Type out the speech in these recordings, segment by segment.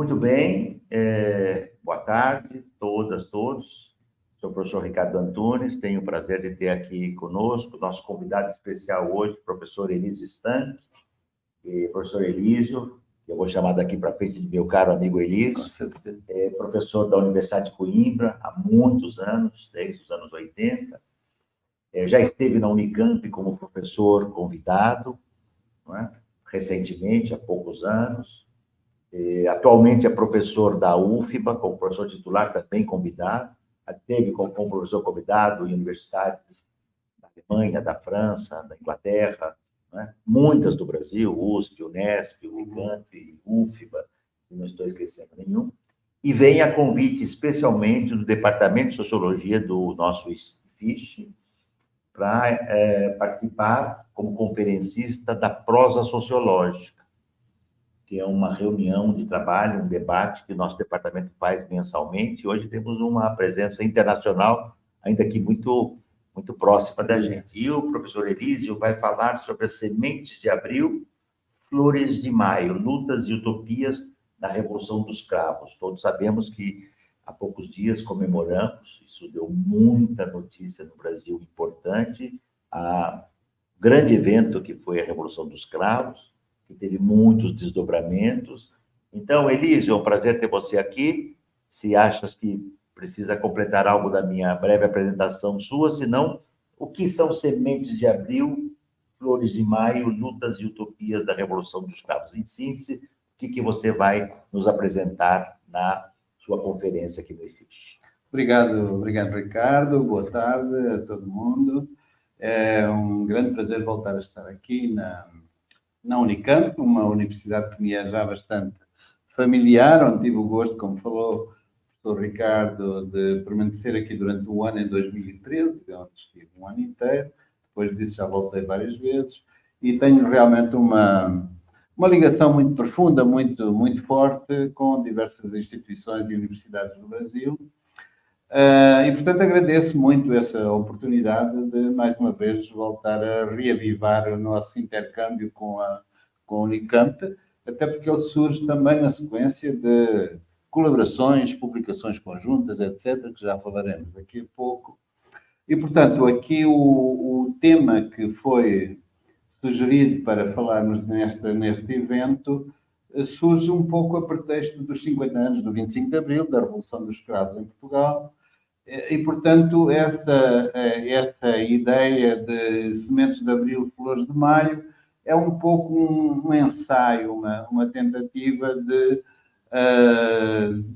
Muito bem, boa tarde, todas, todos. Sou o professor Ricardo Antunes, tenho o prazer de ter aqui conosco nosso convidado especial hoje, professor Elísio Stank, professor Elísio, que eu vou chamar daqui para frente de meu caro amigo Elísio, professor da Universidade de Coimbra há muitos anos, desde os anos 80, já esteve na Unicamp como professor convidado, não é? Recentemente, há poucos anos. Atualmente é professor da UFBA, como professor titular, também convidado. Teve como professor convidado em universidades da Alemanha, da França, da Inglaterra, né? Muitas do Brasil, USP, Unesp, Unicamp, UFBA, não estou esquecendo nenhum. E vem a convite especialmente do Departamento de Sociologia do nosso IFISH para participar como conferencista da prosa sociológica, que é uma reunião de trabalho, um debate que o nosso departamento faz mensalmente. Hoje temos uma presença internacional, ainda que muito próxima da gente. E o professor Elísio vai falar sobre as sementes de abril, flores de maio, lutas e utopias da Revolução dos Cravos. Todos sabemos que há poucos dias comemoramos, isso deu muita notícia no Brasil importante, a grande evento que foi a Revolução dos Cravos, que teve muitos desdobramentos. Então, Elísio, é um prazer ter você aqui. Se achas que precisa completar algo da minha breve apresentação sua, se não, o que são sementes de abril, flores de maio, lutas e utopias da Revolução dos Cravos? Em síntese, o que você vai nos apresentar na sua conferência aqui no IFISH? Obrigado, Ricardo. Boa tarde a todo mundo. É um grande prazer voltar a estar aqui na Unicamp, uma universidade que me é já bastante familiar, onde tive o gosto, como falou o professor Ricardo, de permanecer aqui durante o ano em 2013, onde estive um ano inteiro. Depois disso já voltei várias vezes e tenho realmente uma ligação muito profunda, muito forte com diversas instituições e universidades do Brasil. E, portanto, agradeço muito essa oportunidade de, mais uma vez, voltar a reavivar o nosso intercâmbio com a Unicamp, até porque ele surge também na sequência de colaborações, publicações conjuntas, etc., que já falaremos daqui a pouco. E, portanto, aqui o tema que foi sugerido para falarmos neste evento surge um pouco a pretexto dos 50 anos do 25 de Abril, da Revolução dos Escravos em Portugal. E, portanto, esta ideia de sementes de abril, flores de maio, é um pouco um ensaio, uma tentativa de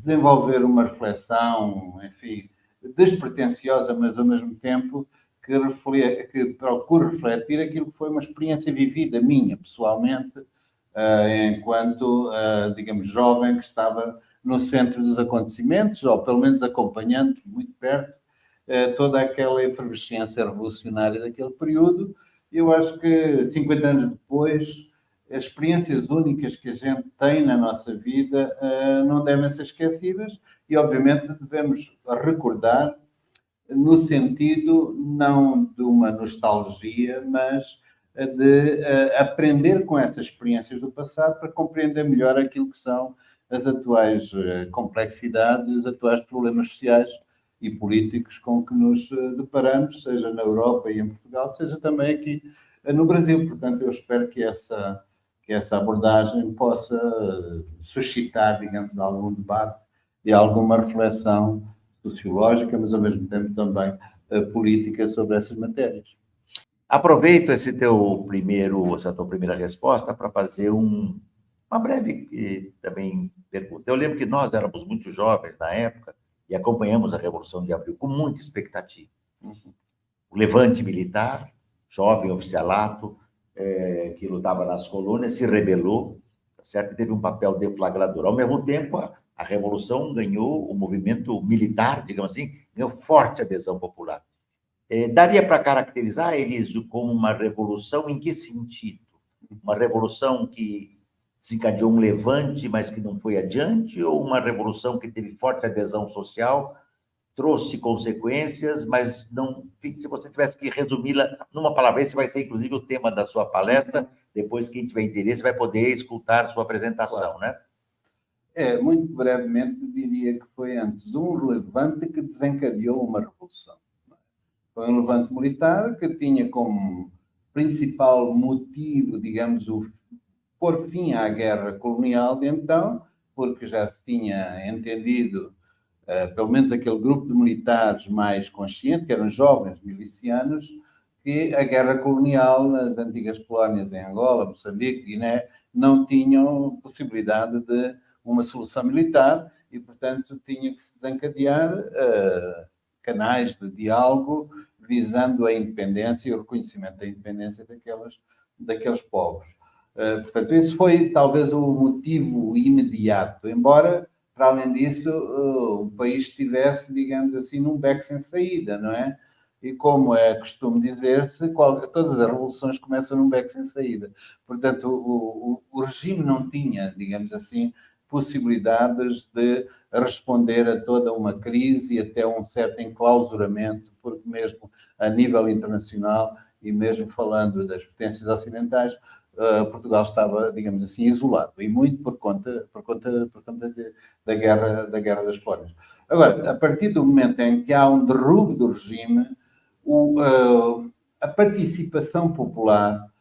desenvolver uma reflexão, enfim, despretensiosa, mas ao mesmo tempo que procure refletir aquilo que foi uma experiência vivida minha, pessoalmente, enquanto, digamos, jovem que estava no centro dos acontecimentos, ou pelo menos acompanhando muito perto toda aquela efervescência revolucionária daquele período. Eu acho que 50 anos depois, as experiências únicas que a gente tem na nossa vida não devem ser esquecidas e, obviamente, devemos recordar no sentido não de uma nostalgia, mas de aprender com estas experiências do passado para compreender melhor aquilo que são as atuais complexidades e os atuais problemas sociais e políticos com que nos deparamos, seja na Europa e em Portugal, seja também aqui no Brasil. Portanto, eu espero que essa abordagem possa suscitar, digamos, algum debate e alguma reflexão sociológica, mas ao mesmo tempo também política sobre essas matérias. Aproveito essa tua primeira resposta para fazer uma breve também pergunta. Eu lembro que nós éramos muito jovens na época e acompanhamos a Revolução de Abril com muita expectativa. O levante militar, jovem oficialato, que lutava nas colônias, se rebelou, tá certo? Teve um papel deflagrador. Ao mesmo tempo, a Revolução ganhou, o movimento militar, digamos assim, ganhou forte adesão popular. Daria para caracterizar, Elísio, como uma revolução em que sentido? Uma revolução que desencadeou um levante, mas que não foi adiante, ou uma revolução que teve forte adesão social, trouxe consequências, mas não... Se você tivesse que resumi-la numa palavra, esse vai ser, inclusive, o tema da sua palestra, depois, quem tiver interesse vai poder escutar sua apresentação, claro, né? Muito brevemente diria que foi antes um levante que desencadeou uma revolução. Foi um levante militar que tinha como principal motivo, digamos, o pôr fim à guerra colonial de então, porque já se tinha entendido, pelo menos aquele grupo de militares mais consciente, que eram jovens milicianos, que a guerra colonial nas antigas colónias em Angola, Moçambique, Guiné, não tinham possibilidade de uma solução militar e, portanto, tinha que se desencadear canais de diálogo visando a independência e o reconhecimento da independência daqueles povos. Portanto, esse foi talvez o motivo imediato, embora, para além disso, o país estivesse, digamos assim, num beco sem saída, não é? E como é costume dizer-se, todas as revoluções começam num beco sem saída. Portanto, o regime não tinha, digamos assim, possibilidades de responder a toda uma crise e até um certo enclausuramento, porque mesmo a nível internacional e mesmo falando das potências ocidentais, Portugal estava, digamos assim, isolado, e muito por conta da guerra das colónias. Agora, a partir do momento em que há um derrubo do regime, a participação popular,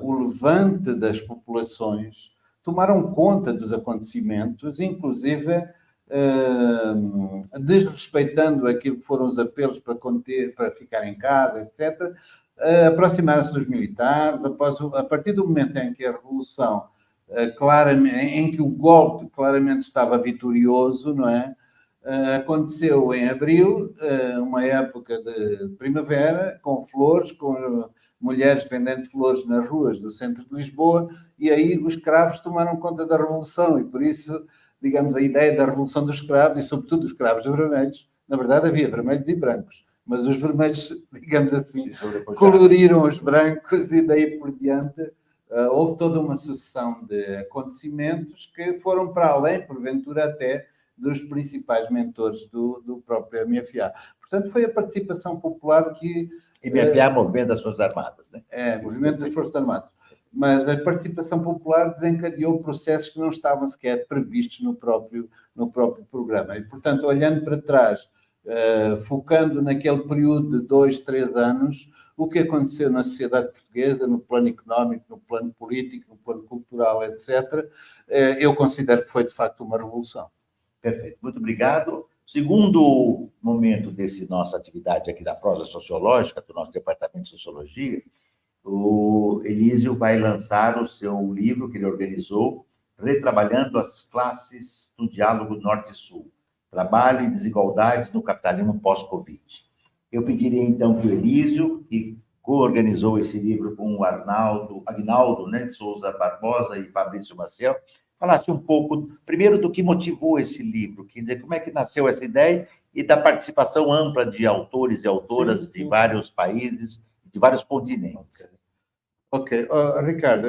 o levante das populações tomaram conta dos acontecimentos, inclusive desrespeitando aquilo que foram os apelos para conter, para ficar em casa, etc., aproximaram-se dos militares. A partir do momento em que a revolução, em que o golpe claramente estava vitorioso, não é? Aconteceu em abril, uma época de primavera, com flores, com mulheres vendendo flores nas ruas do centro de Lisboa, e aí os escravos tomaram conta da revolução, e por isso, digamos, a ideia da revolução dos escravos, e sobretudo dos escravos vermelhos, na verdade havia vermelhos e brancos, mas os vermelhos, digamos assim, coloriram os brancos, e daí por diante houve toda uma sucessão de acontecimentos que foram para além, porventura até, dos principais mentores do próprio MFA. Portanto, foi a participação popular que... MFA é Movimento das Forças Armadas, né? Movimento das Forças Armadas. Mas a participação popular desencadeou processos que não estavam sequer previstos no próprio programa. E, portanto, olhando para trás, focando naquele período de 2, 3 anos, o que aconteceu na sociedade portuguesa, no plano económico, no plano político, no plano cultural, etc., eu considero que foi, de facto, uma revolução. Perfeito, muito obrigado. Segundo momento desse nossa atividade aqui da prosa sociológica, do nosso departamento de sociologia, o Elísio vai lançar o seu livro que ele organizou, Retrabalhando as Classes no Diálogo Norte e Sul, Trabalho e Desigualdades no Capitalismo Pós-Covid. Eu pediria, então, que o Elísio, que co-organizou esse livro com o Agnaldo, né, de Souza Barbosa e Fabrício Maciel, falasse um pouco, primeiro, do que motivou esse livro, como é que nasceu essa ideia e da participação ampla de autores e autoras de vários países, de vários continentes. Ok. Ricardo,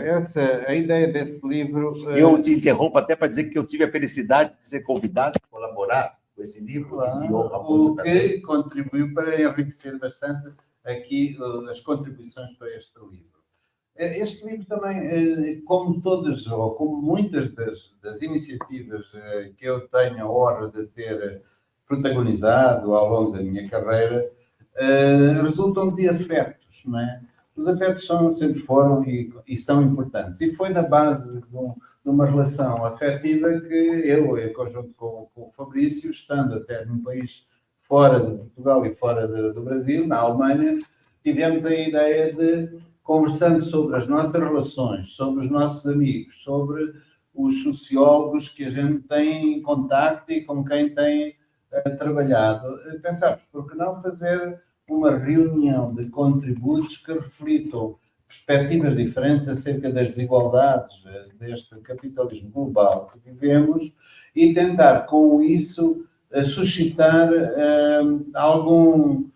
a ideia desse livro... Eu te interrompo até para dizer que eu tive a felicidade de ser convidado a colaborar com esse livro. O que contribuiu para enriquecer bastante aqui as contribuições para este livro. Este livro também, como todas, ou como muitas das iniciativas que eu tenho a honra de ter protagonizado ao longo da minha carreira, resultam de afetos, não é? Os afetos sempre foram e são importantes. E foi na base de uma relação afetiva que eu, em conjunto com o Fabrício, estando até num país fora de Portugal e fora do Brasil, na Alemanha, tivemos a ideia de, conversando sobre as nossas relações, sobre os nossos amigos, sobre os sociólogos que a gente tem em contacto e com quem tem trabalhado, pensámos, por que não fazer uma reunião de contributos que reflitam perspectivas diferentes acerca das desigualdades deste capitalismo global que vivemos e tentar, com isso, suscitar algum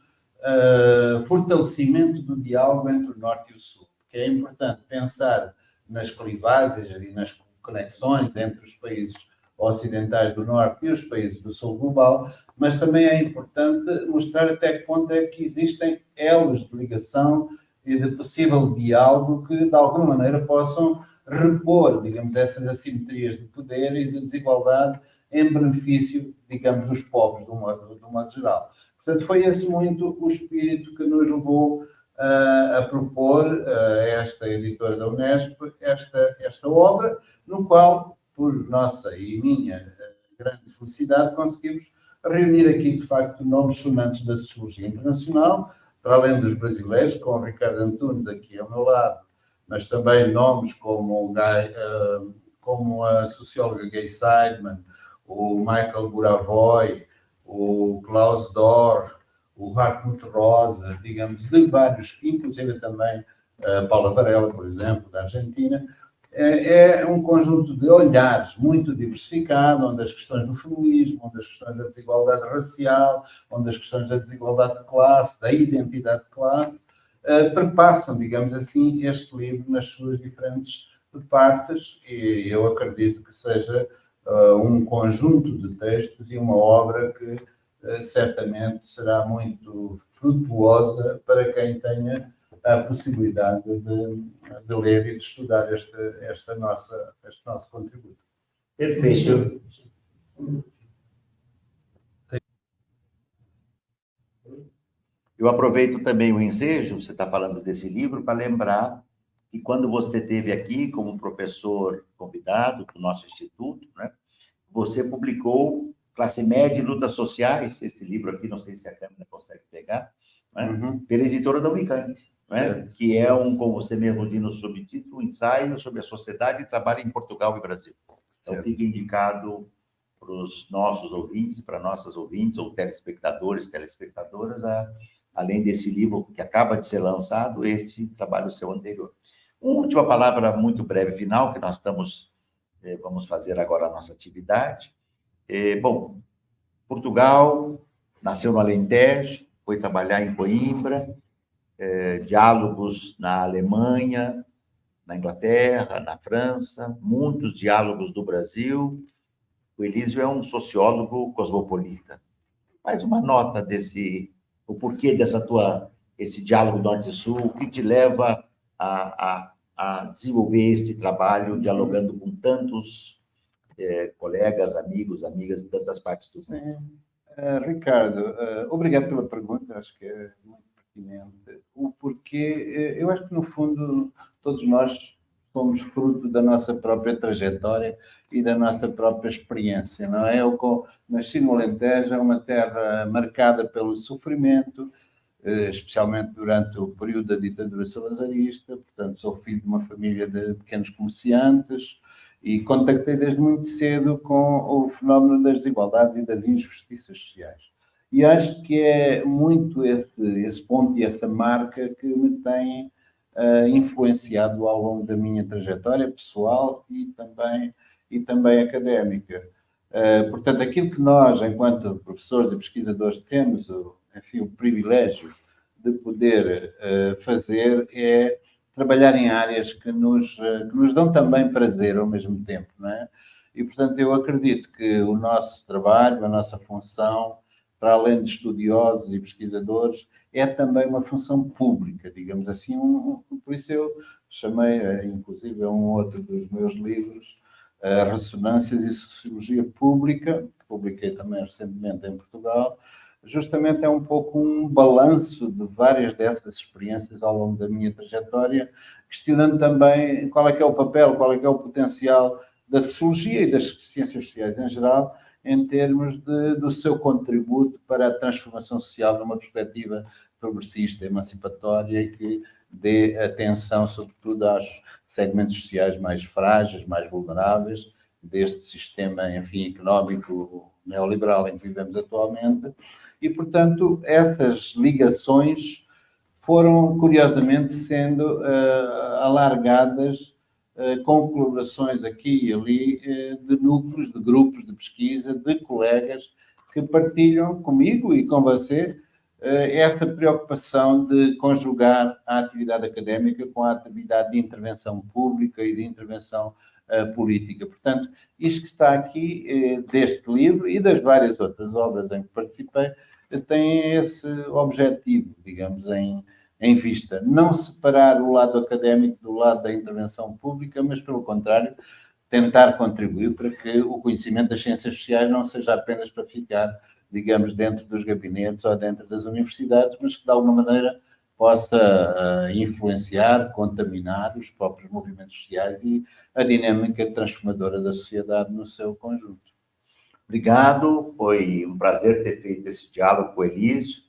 fortalecimento do diálogo entre o Norte e o Sul. Porque é importante pensar nas clivagens e nas conexões entre os países ocidentais do Norte e os países do Sul global, mas também é importante mostrar até que ponto é que existem elos de ligação e de possível diálogo que, de alguma maneira, possam repor, digamos, essas assimetrias de poder e de desigualdade em benefício, digamos, dos povos, de um modo geral. Portanto, foi esse muito o espírito que nos levou a propor a esta editora da Unesp esta obra, no qual, por nossa e minha grande felicidade, conseguimos reunir aqui, de facto, nomes sonantes da sociologia internacional, para além dos brasileiros, com o Ricardo Antunes aqui ao meu lado, mas também nomes como a socióloga Gay Seidman, o Michael Buravoy, o Klaus Dor, o Hartmut Rosa, digamos, de vários, inclusive também a Paula Varela, por exemplo, da Argentina. É um conjunto de olhares muito diversificado, onde as questões do feminismo, onde as questões da desigualdade racial, onde as questões da desigualdade de classe, da identidade de classe, perpassam, digamos assim, este livro nas suas diferentes partes, e eu acredito que seja um conjunto de textos e uma obra que certamente será muito frutuosa para quem tenha a possibilidade de ler e de estudar este nosso contributo. Perfeito. Eu aproveito também o ensejo, você está falando desse livro, para lembrar que quando você esteve aqui como professor convidado do nosso instituto, né, você publicou Classe Média e Lutas Sociais, esse livro aqui, não sei se a câmera consegue pegar, né, pela editora da Unicamp, né, que é como você mesmo diz no subtítulo, um ensaio sobre a sociedade e trabalho em Portugal e Brasil. Então, fica indicado para os nossos ouvintes, para nossas ouvintes, ou telespectadores, telespectadoras, além desse livro que acaba de ser lançado, este trabalho seu anterior. Uma última palavra muito breve, final, que nós vamos fazer agora a nossa atividade. Bom, Portugal nasceu no Alentejo, foi trabalhar em Coimbra, diálogos na Alemanha, na Inglaterra, na França, muitos diálogos do Brasil. O Elísio é um sociólogo cosmopolita. Faz uma nota o porquê esse diálogo norte-sul, o que te leva a desenvolver este trabalho, dialogando com tantos colegas, amigos, amigas de tantas partes do mundo. Ricardo, obrigado pela pergunta, acho que é muito pertinente. O porquê, eu acho que, no fundo, todos nós somos fruto da nossa própria trajetória e da nossa própria experiência, não é? Eu nasci no Alentejo, é uma terra marcada pelo sofrimento, especialmente durante o período da ditadura salazarista, portanto, sou filho de uma família de pequenos comerciantes e contactei desde muito cedo com o fenómeno das desigualdades e das injustiças sociais. E acho que é muito esse ponto e essa marca que me tem influenciado ao longo da minha trajetória pessoal e também académica. Portanto, aquilo que nós, enquanto professores e pesquisadores, temos o privilégio de poder fazer é trabalhar em áreas que nos dão também prazer ao mesmo tempo, não é? E, portanto, eu acredito que o nosso trabalho, a nossa função, para além de estudiosos e pesquisadores, é também uma função pública, digamos assim. Por isso eu chamei, inclusive, a um outro dos meus livros, Ressonâncias e Sociologia Pública, que publiquei também recentemente em Portugal. Justamente é um pouco um balanço de várias dessas experiências ao longo da minha trajetória, questionando também qual é que é o papel, qual é que é o potencial da sociologia e das ciências sociais em geral, em termos do seu contributo para a transformação social numa perspectiva progressista, emancipatória e que dê atenção, sobretudo, aos segmentos sociais mais frágeis, mais vulneráveis deste sistema, económico neoliberal em que vivemos atualmente. E, portanto, essas ligações foram, curiosamente, sendo alargadas com colaborações aqui e ali de núcleos, de grupos de pesquisa, de colegas que partilham comigo e com você esta preocupação de conjugar a atividade académica com a atividade de intervenção pública e de intervenção política. Portanto, isto que está aqui deste livro e das várias outras obras em que participei tem esse objetivo, digamos, em em vista não separar o lado académico do lado da intervenção pública, mas, pelo contrário, tentar contribuir para que o conhecimento das ciências sociais não seja apenas para ficar, digamos, dentro dos gabinetes ou dentro das universidades, mas que, de alguma maneira, possa influenciar, contaminar os próprios movimentos sociais e a dinâmica transformadora da sociedade no seu conjunto. Obrigado, foi um prazer ter feito esse diálogo com o Elísio.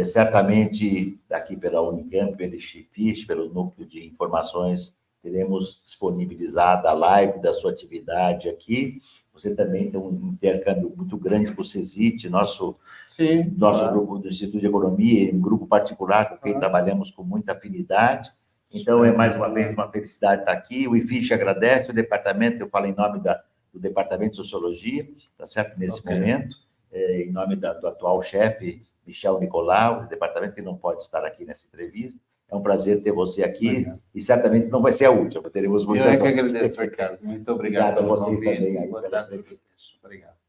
Certamente, aqui pela Unicamp, pelo XFIS, pelo Núcleo de Informações, teremos disponibilizado a live da sua atividade aqui. Você também tem um intercâmbio muito grande com o CESIT, nosso claro. Grupo do Instituto de Economia, um grupo particular com quem trabalhamos com muita afinidade. Então, é mais uma vez uma felicidade estar aqui. O IFIX agradece, o departamento, eu falo em nome do Departamento de Sociologia, tá certo? Nesse momento, em nome do atual chefe, Michel Nicolau, do departamento, que não pode estar aqui nessa entrevista. É um prazer ter você aqui e certamente não vai ser a última, teremos muitas outras. Eu é que agradeço, Ricardo. Muito obrigado a vocês também. Boa tarde. Obrigado.